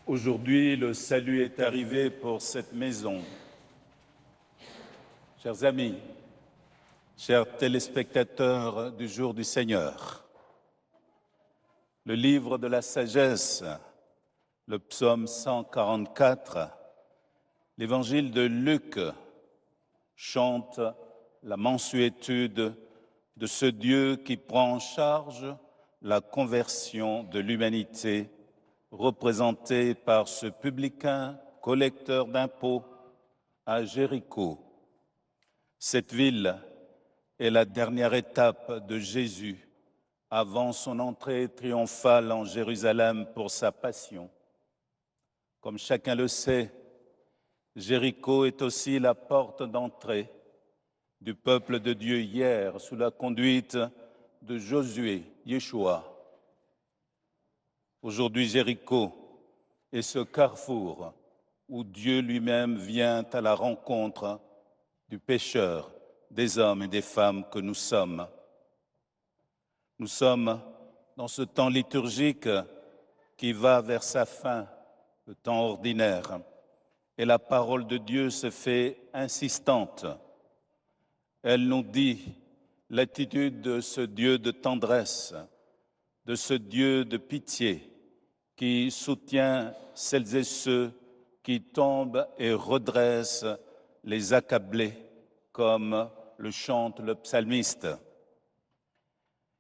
Aujourd'hui, le salut est arrivé pour cette maison. Chers amis, chers téléspectateurs du jour du Seigneur, le livre de la sagesse, le psaume 144, l'évangile de Luc chante la mansuétude de ce Dieu qui prend en charge la conversion de l'humanité, représenté par ce publicain collecteur d'impôts à Jéricho. Cette ville est la dernière étape de Jésus avant son entrée triomphale en Jérusalem pour sa passion. Comme chacun le sait, Jéricho est aussi la porte d'entrée du peuple de Dieu hier sous la conduite de Josué, Yeshua. Aujourd'hui, Jéricho est ce carrefour où Dieu lui-même vient à la rencontre du pécheur, des hommes et des femmes que nous sommes. Nous sommes dans ce temps liturgique qui va vers sa fin, le temps ordinaire, et la parole de Dieu se fait insistante. Elle nous dit l'attitude de ce Dieu de tendresse, de ce Dieu de pitié, qui soutient celles et ceux qui tombent et redresse les accablés, comme le chante le psalmiste.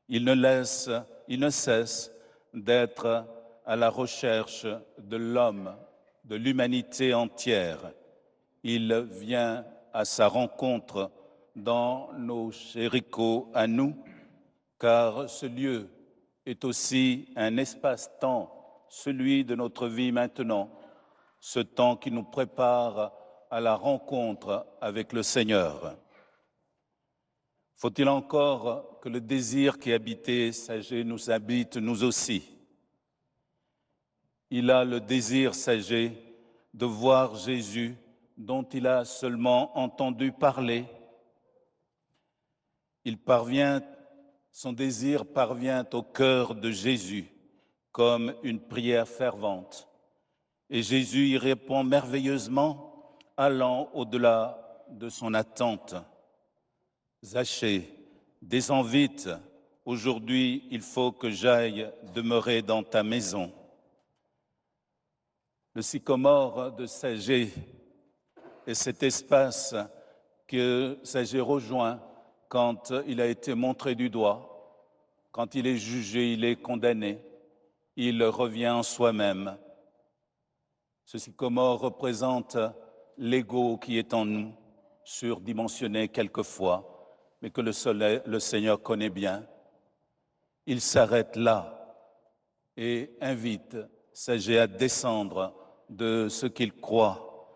Il ne cesse d'être à la recherche de l'homme, de l'humanité entière. Il vient à sa rencontre dans nos Jérichos à nous, car ce lieu est aussi un espace-temps, celui de notre vie maintenant, ce temps qui nous prépare à la rencontre avec le Seigneur. Faut-il encore que le désir qui habitait Sagé nous habite nous aussi? Il a le désir, Sagé, de voir Jésus dont il a seulement entendu parler. Son désir parvient au cœur de Jésus comme une prière fervente. Et Jésus y répond merveilleusement, allant au-delà de son attente. Zachée, descends vite, aujourd'hui il faut que j'aille demeurer dans ta maison. Le sycomore de Sagé est cet espace que Sagé rejoint quand il a été montré du doigt, quand il est jugé, il est condamné, il revient en soi-même. Ce sycomore représente l'ego qui est en nous, surdimensionné quelquefois, mais que le Seigneur connaît bien. Il s'arrête là et invite Sagé à descendre de ce qu'il croit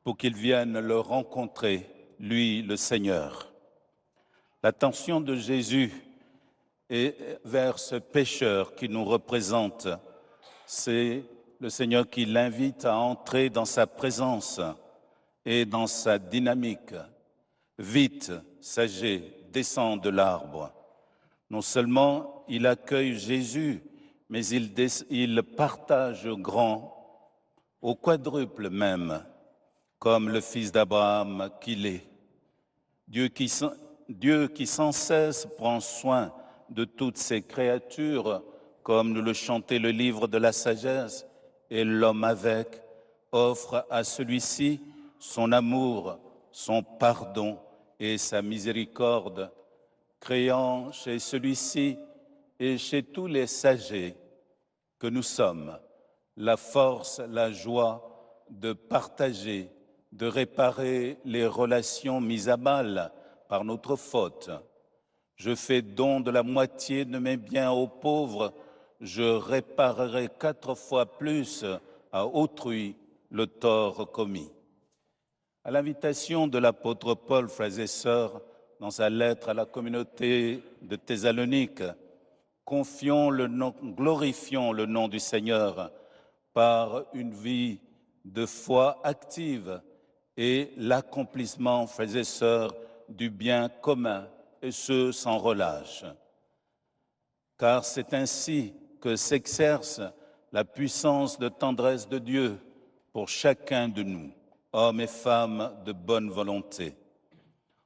pour qu'il vienne le rencontrer, lui, le Seigneur. L'attention de Jésus est vers ce pécheur qui nous représente. C'est le Seigneur qui l'invite à entrer dans sa présence et dans sa dynamique. Vite, Sagé, descend de l'arbre. Non seulement il accueille Jésus, mais il partage grand, au quadruple même, comme le fils d'Abraham qu'il est. Dieu qui sans cesse prend soin de toutes ses créatures, comme nous le chantait le livre de la sagesse, et l'homme avec offre à celui-ci son amour, son pardon et sa miséricorde, créant chez celui-ci et chez tous les sagés que nous sommes la force, la joie de partager, de réparer les relations mises à mal par notre faute. Je fais don de la moitié de mes biens aux pauvres, je réparerai 4 fois plus à autrui le tort commis. À l'invitation de l'apôtre Paul, frères et sœurs, dans sa lettre à la communauté de Thessalonique, glorifions le nom du Seigneur par une vie de foi active et l'accomplissement, frères et sœurs, du bien commun, et ce sans relâche. Car c'est ainsi que s'exerce la puissance de tendresse de Dieu pour chacun de nous, hommes et femmes de bonne volonté.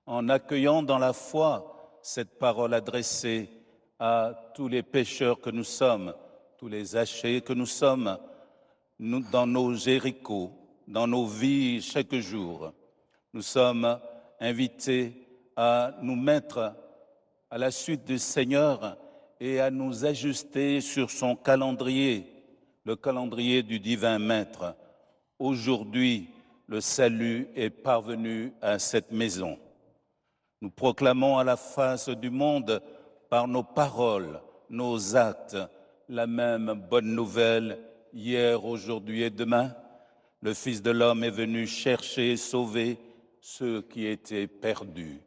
En accueillant dans la foi cette parole adressée à tous les pécheurs que nous sommes, tous les hachés que nous sommes, nous, dans nos Jérichos, dans nos vies chaque jour, nous sommes invités à nous mettre à la suite du Seigneur et à nous ajuster sur son calendrier, le calendrier du divin Maître. Aujourd'hui, le salut est parvenu à cette maison. Nous proclamons à la face du monde, par nos paroles, nos actes, la même bonne nouvelle, hier, aujourd'hui et demain. Le Fils de l'homme est venu chercher et sauver ceux qui étaient perdus.